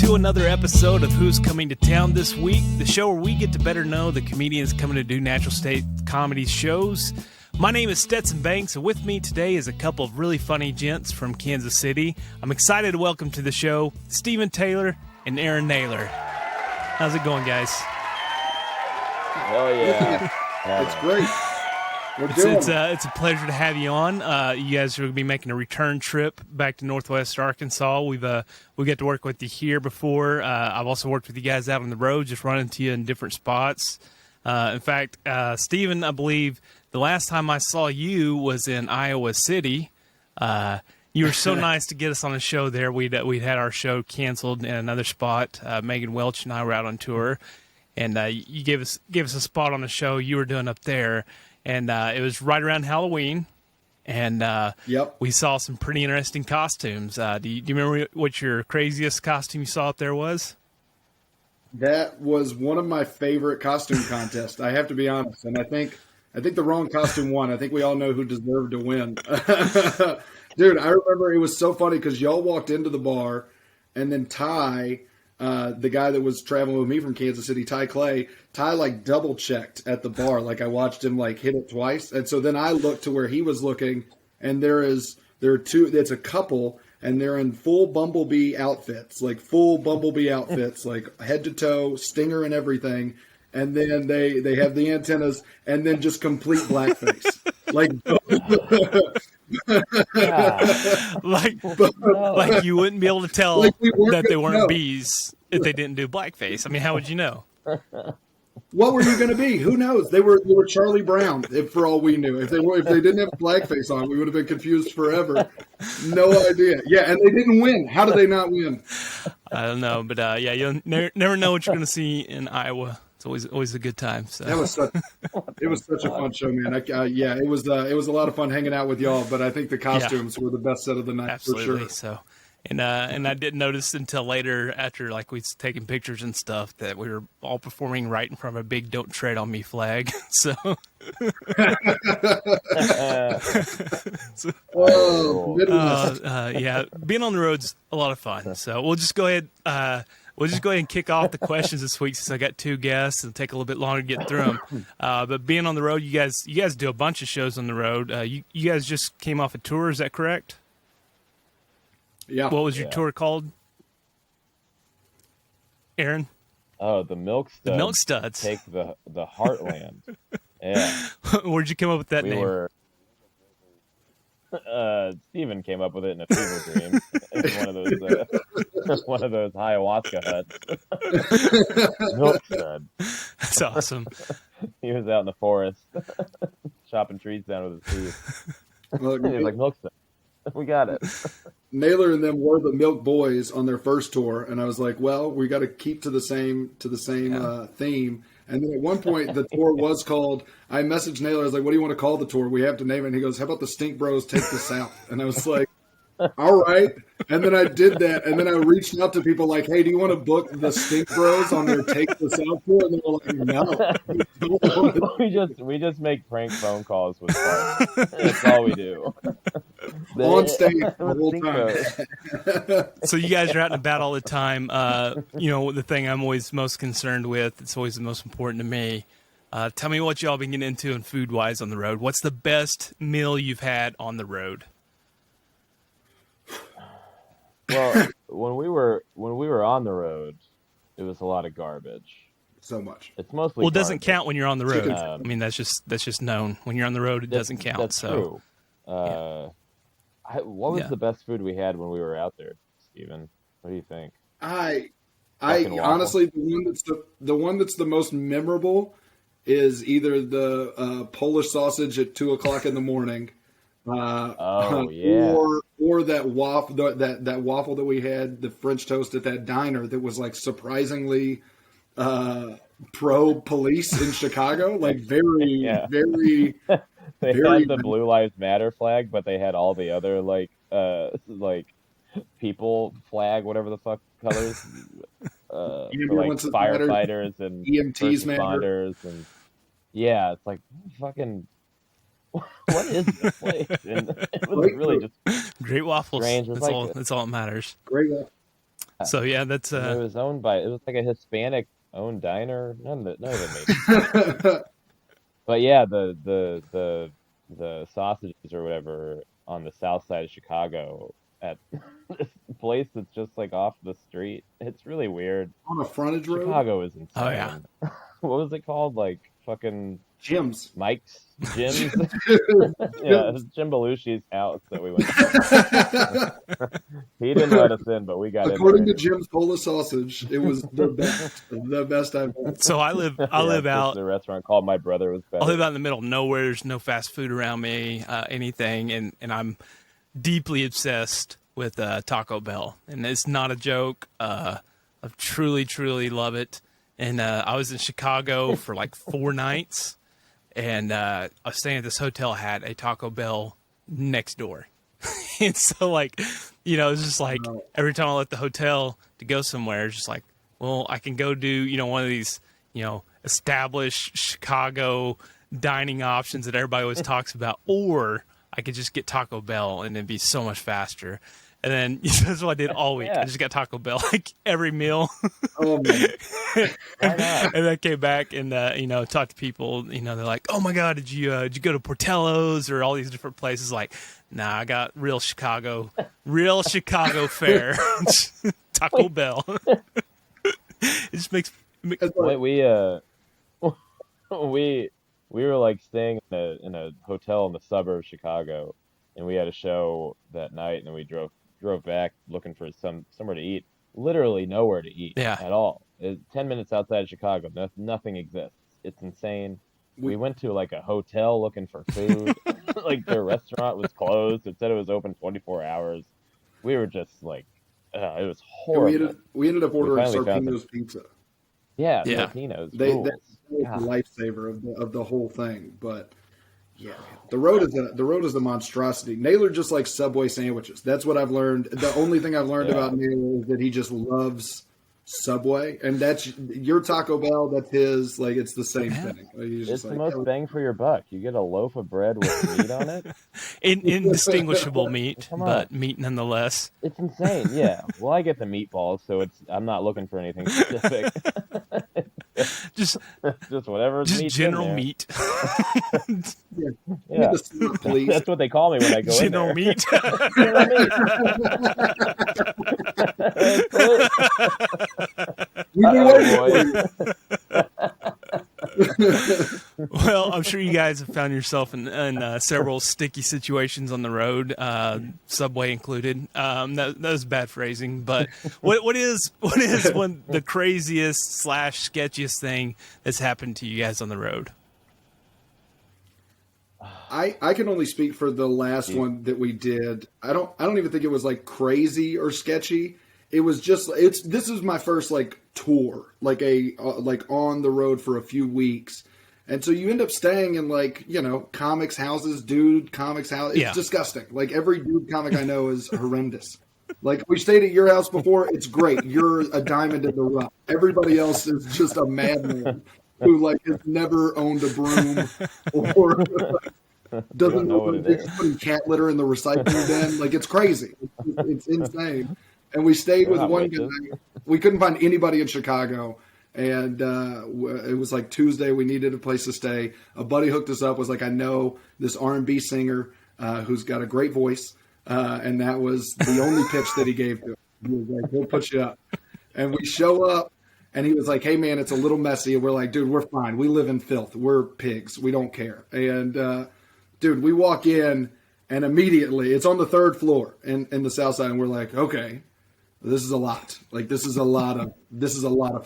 to another episode of Who's Coming to Town This Week, the show where we get to better know the comedians coming to do Natural State Comedy shows. My name is Stetson Banks, and with me today is a couple of really funny gents from Kansas City. I'm excited to welcome to the show Stephen Taylor and Aaron Naylor. How's it going, guys? Oh yeah, it's great. It's a pleasure to have you on. You guys are going to be making a return trip back to Northwest Arkansas. We got to work with you here before. I've also worked with you guys out on the road, just running to you in different spots. In fact, Stephen, I believe the last time I saw you was in Iowa City. You were so nice to get us on a show there. We'd had our show canceled in another spot. Megan Welch and I were out on tour, and you gave us a spot on the show you were doing up there. And it was right around Halloween, and we saw some pretty interesting costumes. Do you remember what your craziest costume you saw up there was? That was one of my favorite costume contests. I have to be honest, and I think the wrong costume won. I think we all know who deserved to win. Dude, I remember it was so funny because y'all walked into the bar, and then Ty, the guy that was traveling with me from Kansas City, Ty Clay, like double checked at the bar. Like I watched him like hit it twice. And so then I looked to where he was looking, and there are two, it's a couple, and they're in full Bumblebee outfits, like head to toe, stinger and everything. And then they have the antennas and then just complete blackface. like you wouldn't be able to tell that they weren't bees if they didn't do blackface. I mean, how would you know? What were you going to be? Who knows? They were Charlie Brown, for all we knew. If they didn't have blackface on, we would have been confused forever. No idea. Yeah, and they didn't win. How did they not win? I don't know, but you'll never know what you're going to see in Iowa. It's always a good time. So it was such a fun show, man. It was a lot of fun hanging out with y'all. But I think the costumes were the best set of the night. Absolutely. For sure. So, and I didn't notice until later, after like we was taking pictures and stuff, that we were all performing right in front of a big "Don't Tread on Me" flag. So, being on the road's a lot of fun. So we'll just go ahead. We'll just go ahead and kick off the questions this week since I got two guests. It'll take a little bit longer to get through them. But being on the road, you guys do a bunch of shows on the road. You guys just came off a tour, is that correct? Yeah. What was your tour called, Aaron? Oh, the Milk Studs. The Milk Studs. Take the Heartland. Yeah. Where'd you come up with that name? Steven came up with it in a fever dream. It's one of those ayahuasca huts. Milk Stud. That's awesome. He was out in the forest chopping trees down with his teeth. Look, he was like, Milk Stud. We got it. Naylor and them were the Milk Boys on their first tour, and I was like, well, we got to keep to the same theme. And then at one point, the tour was called, I messaged Naylor, I was like, what do you want to call the tour? We have to name it. And he goes, how about the Stink Bros Take the South? And I was like, all right. And then I did that. And then I reached out to people like, hey, do you want to book the Stink Bros on their Take the South tour? And they were like, no. We just make prank phone calls with fun. That's all we do. On stage the whole time. So you guys are out and about all the time. The thing I'm always most concerned with, it's always the most important to me. Tell me what y'all been getting into and food-wise on the road. What's the best meal you've had on the road? Well, when we were on the road, it was a lot of garbage. So much. It's mostly it doesn't count when you're on the road. I mean, that's just known. When you're on the road, it doesn't count. That's true. What was the best food we had when we were out there, Steven? What do you think? I honestly, the one that's the most memorable is either the Polish sausage at 2:00 in the morning. Or that waffle that waffle that we had, the French toast at that diner that was like surprisingly pro police in Chicago, like very very. They had the Blue Lives Matter flag, but they had all the other like people flag, whatever the fuck colors, for like firefighters and EMTs, first responders, and it's like fucking. What is this place? And it was really just great waffles. Strange. That's all that matters. Great waffles. So yeah, that's And it was like a Hispanic owned diner. None of it made sense. But yeah, the sausages or whatever on the south side of Chicago at this place that's just like off the street. It's really weird. On a frontage road? Chicago is insane. Oh, yeah. What was it called? Like fucking Jim's. Mike's? Jim's? Yeah, it was Jim Belushi's house that we went to. He didn't let us in, but we got According in to there. Jim's Cola Sausage, it was the best I've had. so I live It's out. a restaurant called My Brother Was I Better. live out in the middle of nowhere. There's no fast food around me, anything, and I'm deeply obsessed with Taco Bell, and it's not a joke. I truly, truly love it. And I was in Chicago for like 4 nights, and I was staying at this hotel, had a Taco Bell next door. And so, like, it's just like every time I left the hotel to go somewhere, it's just like, well, I can go do, one of these, established Chicago dining options that everybody always talks about, or I could just get Taco Bell and it'd be so much faster. And then that's what I did all week. Yeah. I just got Taco Bell like every meal. Oh, man. Why not? And I came back and talked to people. They're like, "Oh my God, did you go to Portello's or all these different places?" Like, nah, I got real Chicago fare, Taco Bell. It just makes We were like staying in a hotel in the suburb of Chicago, and we had a show that night, and then we drove back looking for somewhere to eat. Literally nowhere to eat at all. 10 minutes outside of Chicago, nothing exists. It's insane. We went to like a hotel looking for food. Like their restaurant was closed. It said it was open 24 hours. We were just like, it was horrible. We ended up ordering finally found Sarpino's pizza. Yeah, Yeah. Latinos. That's rules. the God. lifesaver of the whole thing. But yeah, the road is a monstrosity. Naylor just likes Subway sandwiches. That's what I've learned. The only thing I've learned about Naylor is that he just loves Subway, and that's your Taco Bell. That's his. Like, it's the same thing. He's It's just the like, most bang for your buck. You get a loaf of bread with meat on it. indistinguishable meat, Come on. but meat nonetheless. It's insane. Yeah. Well, I get the meatballs, so I'm not looking for anything specific. Just Whatever's meat's in general there. meet. Yeah. please. That's what they call me when I go General in there. meat. General meat. We've been waiting boy. for you. Well, I'm sure you guys have found yourself in several sticky situations on the road, Subway included. That was bad phrasing, but what is the craziest / sketchiest thing that's happened to you guys on the road? I can only speak for the last one that we did. I don't even think it was like crazy or sketchy. It was just this is my first like tour, like like on the road for a few weeks. And so you end up staying in like, comics houses, comics house. It's disgusting. Like every dude comic I know is horrendous. Like we stayed at your house before. It's great. You're a diamond in the rough. Everybody else is just a madman who like has never owned a broom or doesn't know what it is. Putting cat litter in the recycling bin. Like it's crazy. It's insane. And we stayed with one guy. We couldn't find anybody in Chicago. And it was like Tuesday. We needed a place to stay. A buddy hooked us up. Was like, I know this R&B singer who's got a great voice, and that was the only pitch that he gave to us. He was like, he'll put you up. And we show up, and he was like, hey man, it's a little messy. And we're like, dude, we're fine. We live in filth. We're pigs. We don't care. And dude, we walk in, and immediately it's on the 3rd floor in the South Side, and we're like, okay. This is a lot. Like this is a lot of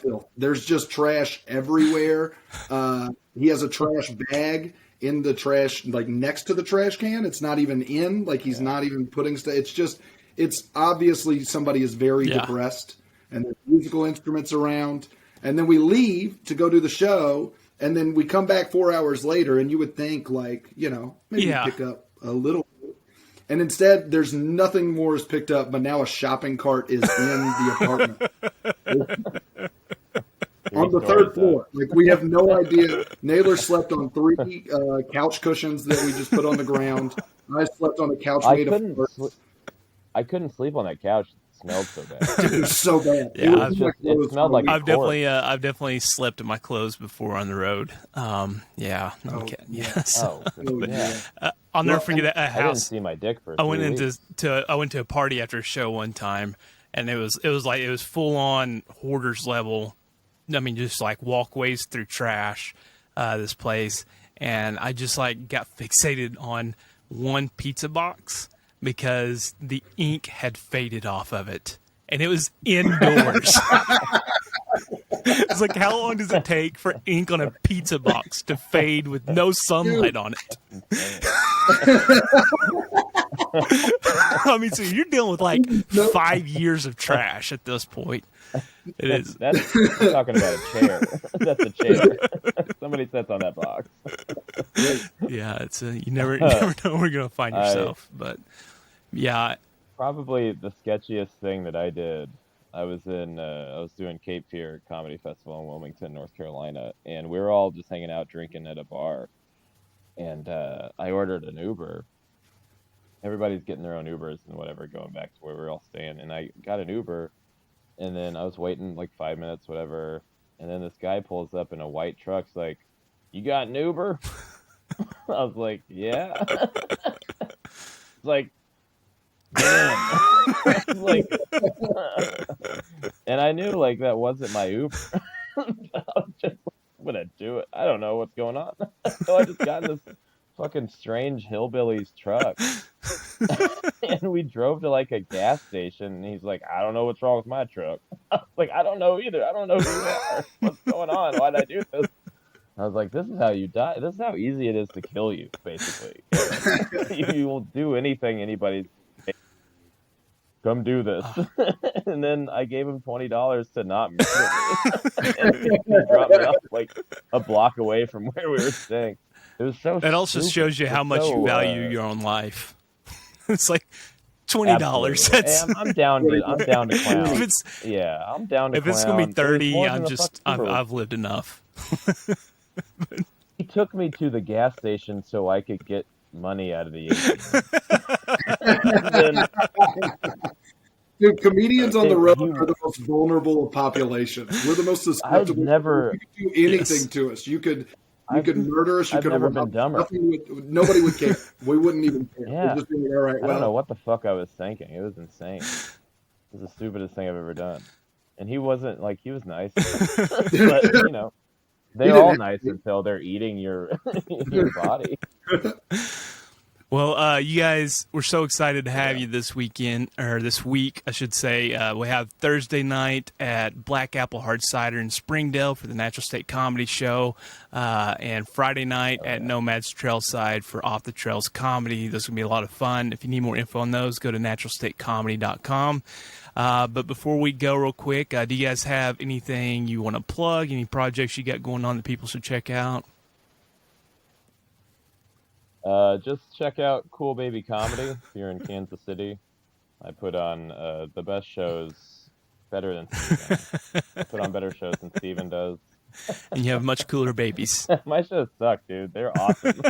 filth. There's just trash everywhere. He has a trash bag in the trash, like next to the trash can. It's not even in. Like he's not even putting stuff. It's obviously somebody is very depressed, and there's musical instruments around. And then we leave to go do the show, and then we come back 4 hours later, and you would think like maybe pick up a little. And instead, there's nothing more is picked up, but now a shopping cart is in the apartment. On the 3rd floor. Like, we have no idea. Naylor slept on 3 couch cushions that we just put on the ground. I slept on a couch made of fur. I couldn't sleep on that couch. It smelled so bad. Dude, it was so bad. Yeah, it smelled like I've definitely slept in my clothes before on the road. Yeah, no kidding. Yeah. So, I'll never forget a house. I didn't see my dick for. I went to a party after a show one time, and it was full on hoarders level. I mean, just like walkways through trash. This place, and I just like got fixated on one pizza box because the ink had faded off of it, and it was indoors. It's like, how long does it take for ink on a pizza box to fade with no sunlight on it? I mean, so you're dealing with like 5 years of trash at this point. It is. That's we're talking about a chair. That's a chair. Somebody sits on that box. Yeah, it's you never know where you're gonna find yourself. But yeah, probably the sketchiest thing that I did. I was doing Cape Fear Comedy Festival in Wilmington, North Carolina, and we were all just hanging out drinking at a bar. And I ordered an Uber. Everybody's getting their own Ubers and whatever, going back to where we were all staying. And I got an Uber. And then I was waiting like 5 minutes, whatever. And then this guy pulls up in a white truck. He's like, "You got an Uber?" I was like, "Yeah." It's like, damn. I was like, and I knew like that wasn't my Uber. I was just I'm gonna do it. I don't know what's going on. So I just got in this fucking strange hillbilly's truck. And we drove to like a gas station, and he's like, "I don't know what's wrong with my truck." I was like, "I don't know either. I don't know who you are. What's going on? Why'd I do this?" I was like, "This is how you die. This is how easy it is to kill you, basically. You will do anything anybody. Come do this." And then I gave him $20 to not murder me. And he dropped me off like a block away from where we were staying. It was so. That also stupid. shows you how much you value your own life. It's like $20. I'm down to clown. I'm down to. If it's gonna be 30, I've lived enough. He took me to the gas station so I could get money out of the ATM. Dude, comedians on the road are the most vulnerable of populations. We're the most susceptible. You could do anything to us. You could murder us. You could never been dumber. Nobody would care. We wouldn't even care. Yeah. Just be like, all right, I don't know what the fuck I was thinking. It was insane. It was the stupidest thing I've ever done. And he wasn't like, he was nice. But, you know, they're all nice until they're eating your body. Well, you guys, we're so excited to have you this week, I should say. We have Thursday night at Black Apple Hard Cider in Springdale for the Natural State Comedy Show, and Friday night at Nomads Trailside for Off the Trails Comedy. Those are going to be a lot of fun. If you need more info on those, go to naturalstatecomedy.com. But before we go real quick, do you guys have anything you want to plug, any projects you got going on that people should check out? Just check out Cool Baby Comedy if you're in Kansas City. I put on the best shows, better than Steven. I put on better shows than Steven does. And you have much cooler babies. My shows suck, dude. They're awesome.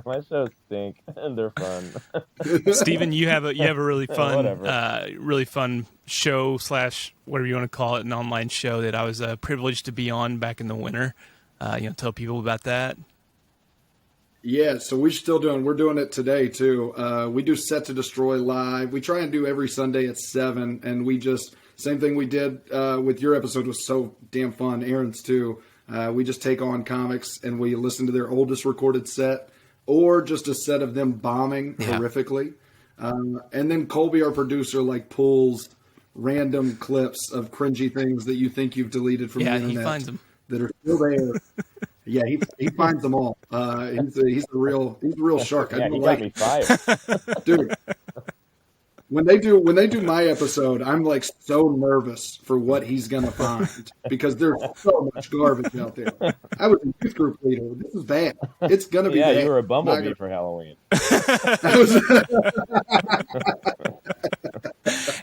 My shows stink, and they're fun. Steven, you have a really fun show / whatever you want to call it, an online show that I was privileged to be on back in the winter. Tell people about that. Yeah, so we're doing it today too. We do Set to Destroy live. We try and do every Sunday at 7, and same thing we did with your episode was so damn fun. Aaron's too. We just take on comics and we listen to their oldest recorded set or just a set of them bombing horrifically. And then Colby, our producer, pulls random clips of cringy things that you think you've deleted from the internet. He finds them. That are still there. Yeah, he finds them all. He's a real shark. Yeah, he got me fired, dude. When they do my episode, I'm so nervous for what he's gonna find because there's so much garbage out there. I was a youth group leader. This is bad. It's gonna be bad. You were a bumblebee for Halloween.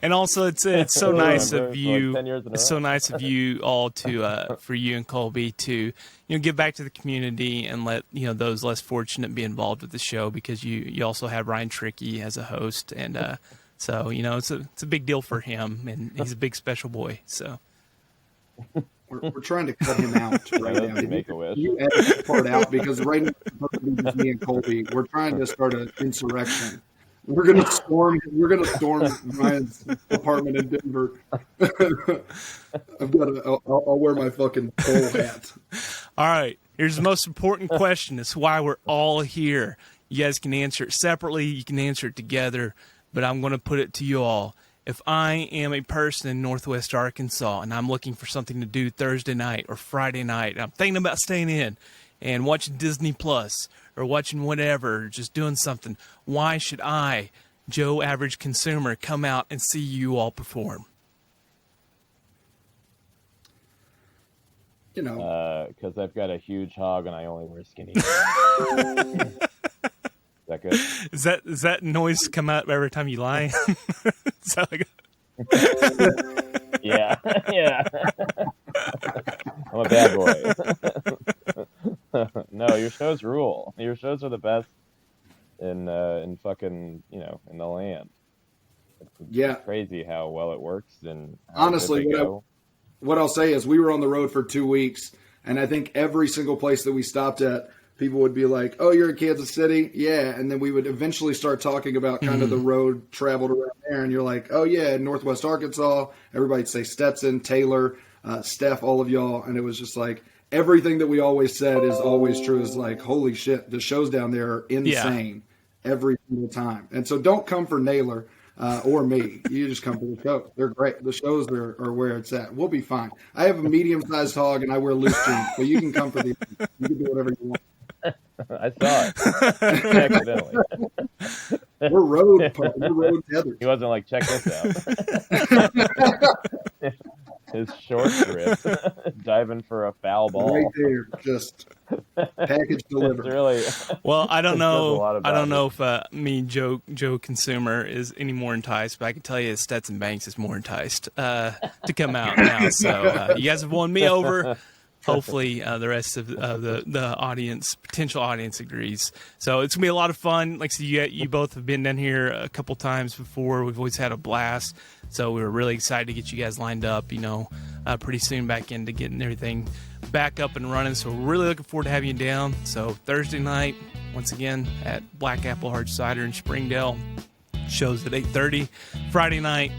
And also, it's so nice of you. It's so nice of you all to for you and Colby to give back to the community and let those less fortunate be involved with the show because you also have Ryan Trickey as a host and So, you know, it's a big deal for him, and he's a big special boy. So we're trying to cut him out right now. Make-A-Wish. You edit that part out because right now it's supposed to be just me and Colby. We're trying to start an insurrection. We're gonna storm Ryan's apartment in Denver. I'll wear my fucking pole hat. all right, here's the most important question. It's why we're all here. You guys can answer it separately. You can answer it together. But I'm going to put it to you all. If I am a person in Northwest Arkansas and I'm looking for something to do Thursday night or Friday night, and I'm thinking about staying in and watching Disney Plus or watching whatever, or just doing something, why should I, Joe Average Consumer, come out and see you all perform? You know, because I've got a huge hog and I only wear skinny. Is that good? Does that noise come out every time you lie? Is that like Yeah. I'm a bad boy. No, your shows rule. Your shows are the best in fucking, you know, in the land. It's crazy how well it works and how honestly, good they go. what I'll say is we were on the road for 2 weeks, and I think every single place that we stopped at, people would be like, "Oh, you're in Kansas City?" Yeah. And then we would eventually start talking about kind of the road traveled around there. And you're like, "Oh, yeah, Northwest Arkansas." Everybody'd say Stetson, Taylor, Steph, all of y'all. And it was just like everything that we always said is always true. Is like, holy shit, the shows down there are insane every single time. And so don't come for Naylor or me. You just come for the shows. They're great. The shows are where it's at. We'll be fine. I have a medium-sized hog and I wear loose jeans, so you can come for the. You can do whatever you want. I saw it accidentally. We're road tethered. He wasn't like, check this out. His short grip, diving for a foul ball. Right there, just package delivered. It's really well, I don't says a know. lot about I don't it. know if me, Joe Consumer, is any more enticed, but I can tell you Stetson Banks is more enticed to come out now. So you guys have won me over. Hopefully, the rest of the audience, potential audience, agrees. So it's gonna be a lot of fun. Like I said, you both have been down here a couple times before. We've always had a blast. So we were really excited to get you guys lined up. You know, pretty soon back into getting everything back up and running. So we're really looking forward to having you down. So Thursday night, once again at Black Apple Hard Cider in Springdale. Shows at 8:30. Friday night,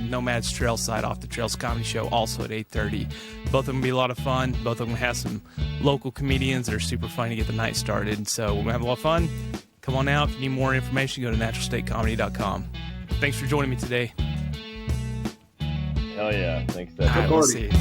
Nomads Trailside Off the Trails Comedy Show, also at 8:30. Both of them will be a lot of fun. Both of them have some local comedians that are super fun to get the night started. So we're going to have a lot of fun. Come on out. If you need more information, go to naturalstatecomedy.com. Thanks for joining me today. hell yeah. Thanks, All right, Seth. we'll see you.